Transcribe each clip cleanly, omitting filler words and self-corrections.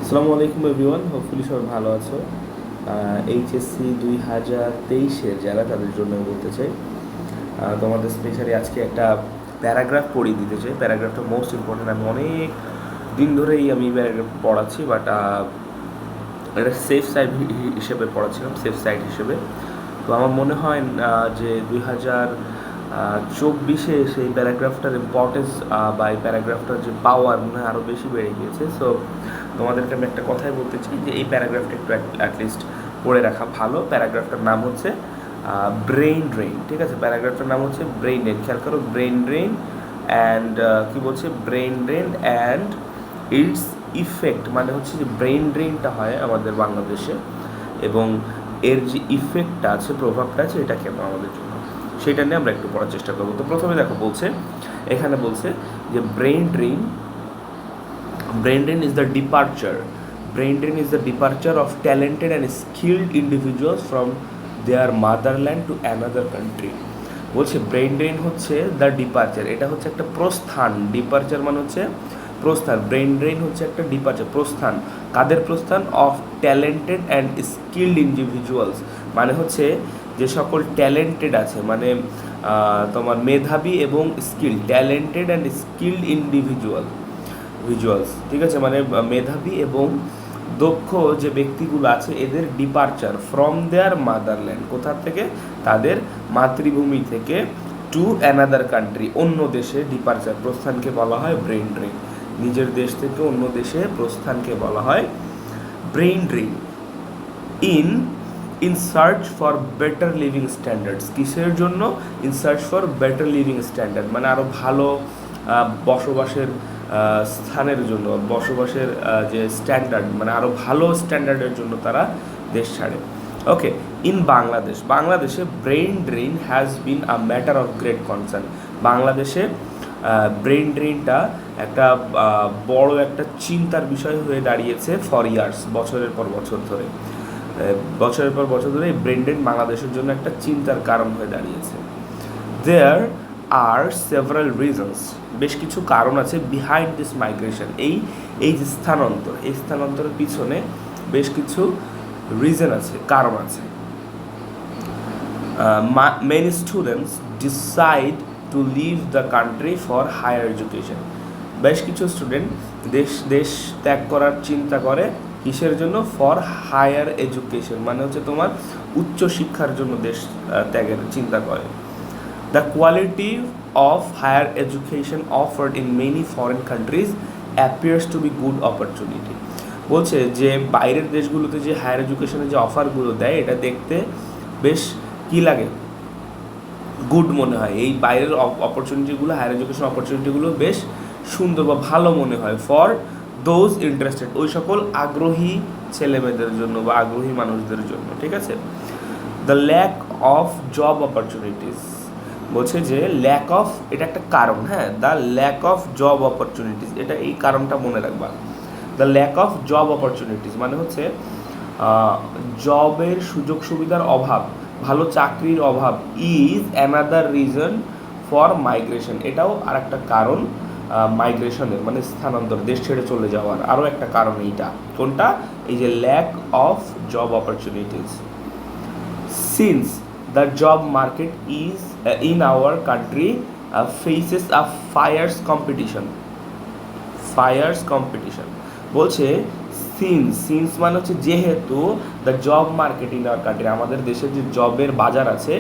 আসসালামু আলাইকুম everyone, hopefully সবাই ভালো আছো। এইচএসসি 2023-এর যারা, তাদের জন্য আমি বলতে চাই, তোমাদের স্পেশালি আজকে একটা প্যারাগ্রাফ পড়িয়ে দিতে চাই। প্যারাগ্রাফটা মোস্ট ইম্পর্টেন্ট। আমি অনেক দিন ধরেই আমি প্যারাগ্রাফ পড়াচ্ছি, বাট এটা সেফ সাইড হিসেবে পড়াচ্ছিলাম, সেফ সাইড হিসেবে। তো আমার মনে হয় যে 2024 এসে এই প্যারাগ্রাফটার ইম্পর্টেন্স বা এই প্যারাগ্রাফটার যে পাওয়ার মনে হয় আরও বেশি বেড়ে গিয়েছে। সো তোমাদেরকে আমি একটা কথাই বলতে চাই যে এই প্যারাগ্রাফটা একটু অ্যাটলিস্ট পড়ে রাখা ভালো। প্যারাগ্রাফটার নাম হচ্ছে ব্রেইন ড্রেইন। ঠিক আছে, প্যারাগ্রাফটার নাম হচ্ছে ব্রেইন ড্রেইন। খেয়াল করো, ব্রেইন ড্রেইন অ্যান্ড কী বলছে, brain drain and it's effect. মানে হচ্ছে যে ব্রেইন ড্রেইনটা হয় আমাদের বাংলাদেশে, এবং এর যে ইফেক্টটা আছে, প্রভাবটা আছে, এটা কেন আমাদের জন্য, সেটা নিয়ে আমরা একটু পড়ার চেষ্টা করবো। তো প্রথমে দেখো বলছে, এখানে বলছে যে brain drain is the departure. Brain drain is the departure of talented and skilled individuals from their motherland to another country. বলছে ব্রেইন ড্রেন হচ্ছে দ্য ডিপারচার, এটা হচ্ছে একটা প্রস্থান। ডিপারচার মানে হচ্ছে প্রস্থান। ব্রেইন ড্রেন হচ্ছে একটা ডিপারচার, প্রস্থান। কাদের প্রস্থান? Of talented and skilled individuals, মানে হচ্ছে যে সকল ট্যালেন্টেড আছে, মানে তোমার মেধাবী এবং skilled, talented and skilled visuals, ঠিক আছে, মানে মেধাবী এবং দক্ষ যে ব্যক্তিগুলো আছে, এদের ডিপারচার ফ্রম দেয়ার মাদারল্যান্ড, কোথা থেকে? তাদের মাতৃভূমি থেকে, টু অ্যানাদার কান্ট্রি, অন্য দেশে ডিপারচার, প্রস্থানকে বলা হয় ব্রেইন ড্রেন। নিজের দেশ থেকে অন্য দেশে প্রস্থানকে বলা হয় brain drain. In search for better living standards, কিসের জন্য? In search for better living standard, মানে আরও ভালো বসবাসের স্থানের জন্য, বসবাসের যে স্ট্যান্ডার্ড, মানে আরও ভালো স্ট্যান্ডার্ডের জন্য তারা দেশ ছাড়ে। ওকে, ইন বাংলাদেশে brain drain has been a matter of great concern. বাংলাদেশে ব্রেইন ড্রেনটা একটা বড় একটা চিন্তার বিষয় হয়ে দাঁড়িয়েছে ফর ইয়ার্স, বছরের পর বছর ধরে এই ব্রেইন ড্রেন বাংলাদেশের জন্য একটা চিন্তার কারণ হয়ে দাঁড়িয়েছে। দেয়ার আর সেভারাল রিজনস, বেশ কিছু কারণ আছে বিহাইন্ড দিস মাইগ্রেশন, এই যে স্থানান্তর, এই স্থানান্তরের পিছনে বেশ কিছু রিজন আছে, কারণ আছে। Many students decide to leave the country for higher education. বেশ কিছু স্টুডেন্ট দেশ ত্যাগ করার চিন্তা করে, কিসের জন্য? ফর হায়ার এডুকেশন, মানে হচ্ছে তোমার উচ্চ শিক্ষার জন্য দেশ ত্যাগের চিন্তা করে। The quality of higher education offered in many foreign countries appears to be good opportunity. বলছে যে বাইরের দেশগুলোতে যে হায়ার এডুকেশনের যে অফারগুলো দেয়, এটা দেখতে বেশ কী লাগে? গুড মনে হয়। এই বাইরের অপরচুনিটিগুলো, হায়ার এডুকেশন অপরচুনিটিগুলো বেশ সুন্দর বা ভালো মনে হয় ফর দোজ ইন্টারেস্টেড, ওই সকল আগ্রহী ছেলেমেয়েদের জন্য বা আগ্রহী মানুষদের জন্য। ঠিক আছে, the lack of job opportunities, বলছে যে ল্যাক অফ, এটা একটা কারণ, হ্যাঁ, the lack of job opportunities, এটা এই কারণটা মনে রাখবা। The lack of job opportunities মানে হচ্ছে জবের সুযোগ সুবিধার অভাব, ভালো চাকরির অভাব। Is another reason for migration, এটাও আর একটা কারণ মাইগ্রেশনের, মানে স্থানান্তর, দেশ ছেড়ে চলে যাওয়ার আরও একটা কারণ। এইটা কোনটা? এই যে lack of job opportunities. Since the job market is in our country faces a fierce competition বলছে সিন্স মানে হচ্ছে যেহেতু, the job market in our country, আমাদের দেশের যে জবের বাজার আছে,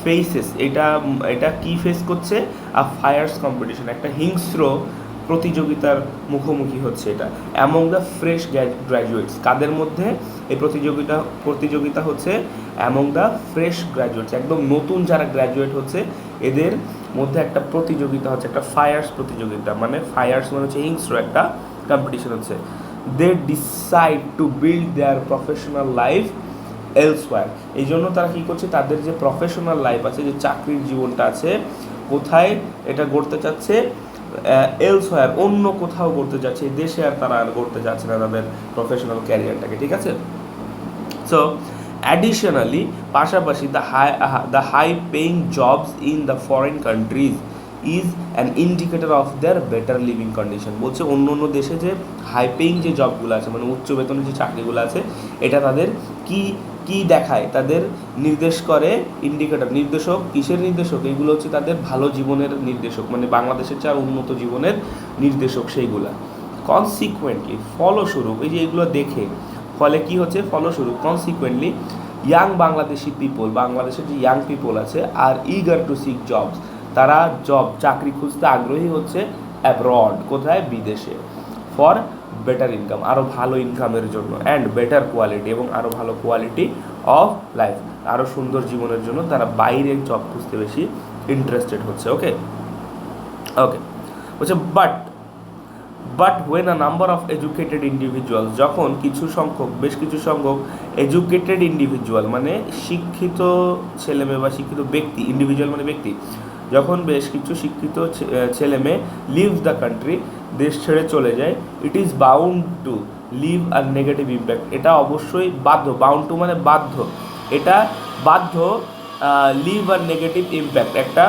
ফেসেস, এটা কি ফেস করছে? আ ফায়ার্স কম্পিটিশন, একটা হিংস্র প্রতিযোগিতার মুখোমুখি হচ্ছে এটা। অ্যামং দ্য ফ্রেশ গ্র্যাজুয়েটস, কাদের মধ্যে এই প্রতিযোগিতা হচ্ছে? অ্যামং দ্য ফ্রেশ গ্র্যাজুয়েটস, একদম নতুন যারা গ্র্যাজুয়েট হচ্ছে, এদের মধ্যে একটা প্রতিযোগিতা হচ্ছে, একটা ফায়ার্স প্রতিযোগিতা, মানে ফায়ার্স মানে হচ্ছে হিংস্র একটা কম্পিটিশন হচ্ছে। They decide to build their professional life elsewhere, এই জন্য তারা কী করছে? তাদের যে প্রফেশনাল লাইফ আছে, যে চাকরির জীবনটা আছে, কোথায় এটা গড়তে চাচ্ছে? এলসওয়্যার, অন্য কোথাও গড়তে যাচ্ছে, দেশে আর তারা আর গড়তে যাচ্ছে না তাদের প্রফেশনাল ক্যারিয়ারটাকে। ঠিক আছে, সো অ্যাডিশনালি, পাশাপাশি the high paying jobs in the foreign countries is an indicator of their better living condition. বলছে অন্য অন্য দেশে যে হাই পেইং যে জবগুলো আছে, মানে উচ্চ বেতনের যে চাকরিগুলো আছে, এটা তাদের কি কি দেখায়, তাদের নির্দেশ করে, ইন্ডিকেটর, নির্দেশক, কিসের নির্দেশক, এইগুলো হচ্ছে তাদের ভালো জীবনের নির্দেশক, মানে বাংলাদেশের চেয়ে উন্নত জীবনের নির্দেশক সেইগুলা। কনসিকুয়েন্টলি, ফলস্বরূপ, এই যে এগুলো দেখে ফলে কি হচ্ছে, ফলস্বরূপ, কনসিকুয়েন্টলি ইয়াং বাংলাদেশি পিপল, বাংলাদেশের যে ইয়াং পিপল আছে, আর ইগার টু সিক জবস, তারা চাকরি খুঁজতে আগ্রহী হচ্ছে অ্যাব্রড, কোথায়, বিদেশে, ফর বেটার ইনকাম, আরও ভালো ইনকামের জন্য, অ্যান্ড বেটার কোয়ালিটি, এবং আরও ভালো কোয়ালিটি অফ লাইফ, আরও সুন্দর জীবনের জন্য তারা বাইরে জব খুঁজতে বেশি ইন্টারেস্টেড হচ্ছে। ওকে ওকে বলছে but when a number of educated individuals, যখন বেশ কিছু সংখ্যক এডুকেটেড ইন্ডিভিজুয়াল মানে শিক্ষিত ছেলেমেয়ে বা শিক্ষিত ব্যক্তি, ইন্ডিভিজুয়াল মানে ব্যক্তি, যখন বেশ কিছু শিক্ষিত ছেলেমেয়ে লিভ দ্য কান্ট্রি, দেশ ছেড়ে চলে যায়, it is bound to leave a negative impact, এটা অবশ্যই বাধ্য, বাউন্ড টু মানে বাধ্য, এটা বাধ্য, লিভ আর নেগেটিভ ইম্প্যাক্ট, একটা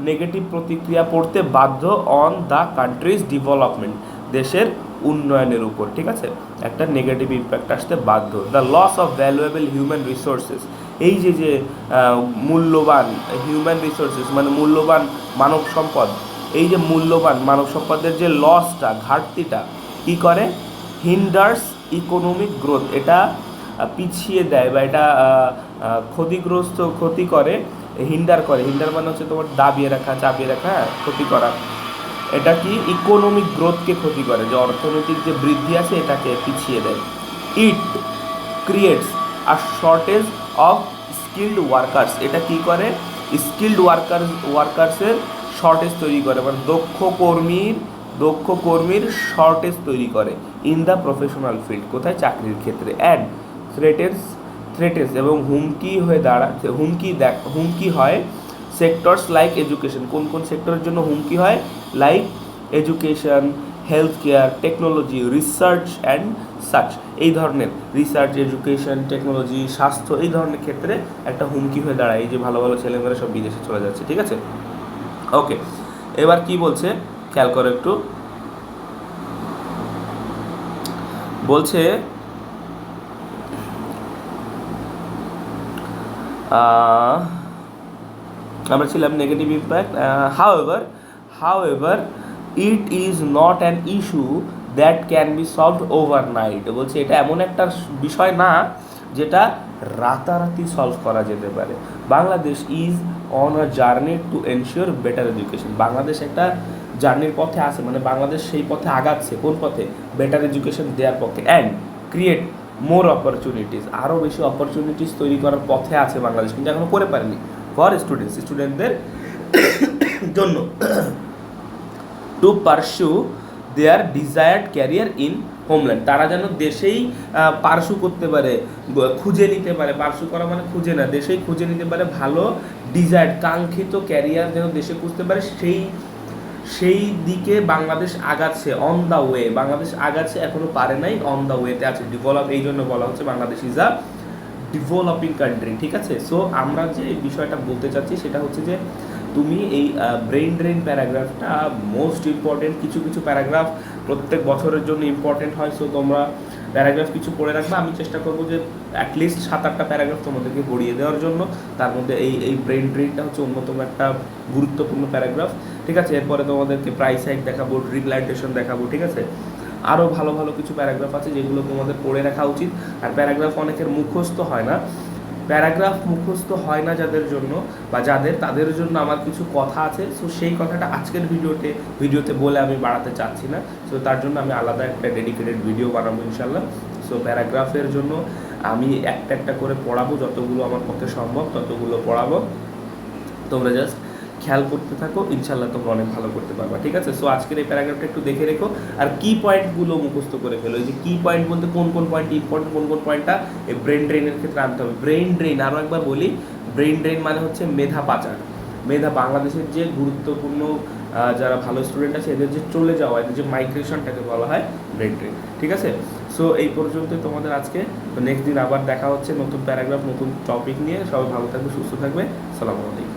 নেগেটিভ প্রতিক্রিয়া পড়তে বাধ্য অন দ্য কান্ট্রিজ ডেভেলপমেন্ট, দেশের উন্নয়নের উপর, ঠিক আছে, একটা নেগেটিভ ইম্প্যাক্ট আসতে বাধ্য। The loss of valuable human resources, এই যে মূল্যবান হিউম্যান রিসোর্সেস মানে মূল্যবান মানব সম্পদ, এই যে মূল্যবান মানব সম্পদের যে লসটা, ঘাটতিটা কী করে, হিন্ডার্স ইকোনমিক গ্রোথ, এটা পিছিয়ে দেয় বা এটা ক্ষতি করে, হিন্ডার মানে হচ্ছে তোমার দাবিয়ে রাখা, চাপিয়ে রাখা, ক্ষতি করা, এটা কি ইকোনমিক গ্রোথকে ক্ষতি করে, যে অর্থনৈতিক যে বৃদ্ধি আছে এটাকে পিছিয়ে দেয়। It creates a shortage of skilled workers, এটা কি করে, স্কিল্ড ওয়ার্কার্সের শর্টেজ তৈরি করে, মানে দক্ষ কর্মীর শর্টেজ তৈরি করে, ইন দ্য প্রফেশনাল ফিল্ড, কোথায়, চাকরির ক্ষেত্রে। অ্যান্ড থ্রেটেন্স এবং হুমকি হয় সেক্টরস লাইক এডুকেশন, কোন সেক্টরের জন্য হুমকি হয়, like education, health care, technology, research and such, এই ধরনের রিসার্চ, এডুকেশন, টেকনোলজি, স্বাস্থ্য, এই ধরনের ক্ষেত্রে একটা হুমকি হয়ে দাঁড়ায়, এই যে ভালো ভালো ছেলেমেয়েরা সব বিদেশে চলে যাচ্ছে, ঠিক আছে। ওকে, এবার কি বলছে খেয়াল করো একটু, বলছে আমরা ছিলাম negative impact, however it is not an issue that can be solved overnight, বলছে এটা এমন একটা বিষয় না যেটা রাতারাতি সলভ করা যেতে পারে। Bangladesh is on a journey to ensure better education, Bangladesh একটা জার্নির পথে আছে, মানে বাংলাদেশ সেই পথে আগাচ্ছে, কোন পথে, বেটার এডুকেশন দেওয়ার পথে, অ্যান্ড ক্রিয়েট মোর অপরচুনিটিস, আরও বেশি অপরচুনিটিস তৈরি করার পথে আছে বাংলাদেশ, কিন্তু এখনও করে পারেনি, ফর স্টুডেন্টদের জন্য, to pursue their desired career in homeland, তারা যেন দেশেই পারসু করতে পারে, খুঁজে নিতে পারে, পারসু করা মানে খুঁজে না, দেশেই খুঁজে নিতে পারে ভালো ডিজায়ার্ড, কাঙ্ক্ষিত ক্যারিয়ার যেন দেশে খুঁজতে পারে, সেই দিকে বাংলাদেশ আগাচ্ছে, অন দ্য ওয়ে, বাংলাদেশ আগাচ্ছে, এখনো পারে নাই, অন দ্য ওয়েতে আছে, ডেভেলপ, এই জন্য বলা হচ্ছে Bangladesh is a developing country, ঠিক আছে। সো আমরা যে বিষয়টা বলতে চাচ্ছি সেটা হচ্ছে যে তুমি এই ব্রেইন ড্রেন প্যারাগ্রাফটা মোস্ট ইম্পর্টেন্ট, কিছু প্যারাগ্রাফ প্রত্যেক বছরের জন্য ইম্পর্টেন্ট হয়, সো তোমরা প্যারাগ্রাফ কিছু পড়ে রাখবে, আমি চেষ্টা করবো যে অ্যাটলিস্ট 7-8টা প্যারাগ্রাফ তোমাদেরকে পড়িয়ে দেওয়ার জন্য, তার মধ্যে এই ব্রেইন ড্রেনটা হচ্ছে অন্যতম একটা গুরুত্বপূর্ণ প্যারাগ্রাফ, ঠিক আছে। এরপরে তোমাদেরকে প্রাইস হাইক দেখাবো, রিপ্লান্টেশন দেখাবো, ঠিক আছে। আরও ভালো ভালো কিছু প্যারাগ্রাফ আছে যেগুলো তোমাদের পড়ে রাখা উচিত। আর প্যারাগ্রাফ অনেকের মুখস্থ হয় না, প্যারাগ্রাফ মুখস্থ হয় না যাদের জন্য বা তাদের জন্য আমার কিছু কথা আছে, সো সেই কথাটা আজকের ভিডিওতে বলে আমি বাড়াতে চাচ্ছি না, সো তার জন্য আমি আলাদা একটা ডেডিকেটেড ভিডিও বানাবো ইনশাল্লাহ। সো প্যারাগ্রাফের জন্য আমি একটা করে পড়াবো, যতগুলো আমার পক্ষে সম্ভব ততগুলো পড়াবো, তোমরা জাস্ট খেয়াল করতে থাকো, ইনশাল্লাহ তোমরা অনেক ভালো করতে পারবা, ঠিক আছে। সো আজকের এই প্যারাগ্রাফটা একটু দেখে রেখো, আর কি পয়েন্টগুলো মুখস্থ করে ফেলো, এই যে কি পয়েন্ট বলতে কোন পয়েন্ট ইম্পর্টেন্ট, কোন পয়েন্টটা এই ব্রেন ড্রেনের ক্ষেত্রে আনতে হবে। ব্রেন ড্রেন, আরও একবার বলি, ব্রেন ড্রেন মানে হচ্ছে মেধা পাচার, বাংলাদেশের যে গুরুত্বপূর্ণ যারা ভালো স্টুডেন্ট আছে এদের যে চলে যাওয়া, এদের যে মাইগ্রেশনটাকে বলা হয় ব্রেন ড্রেন, ঠিক আছে। সো এই পর্যন্তই তোমাদের আজকে, নেক্সট দিন আবার দেখা হচ্ছে নতুন প্যারাগ্রাফ, নতুন টপিক নিয়ে। সবাই ভালো থাকবে, সুস্থ থাকবে, আসসালামু আলাইকুম।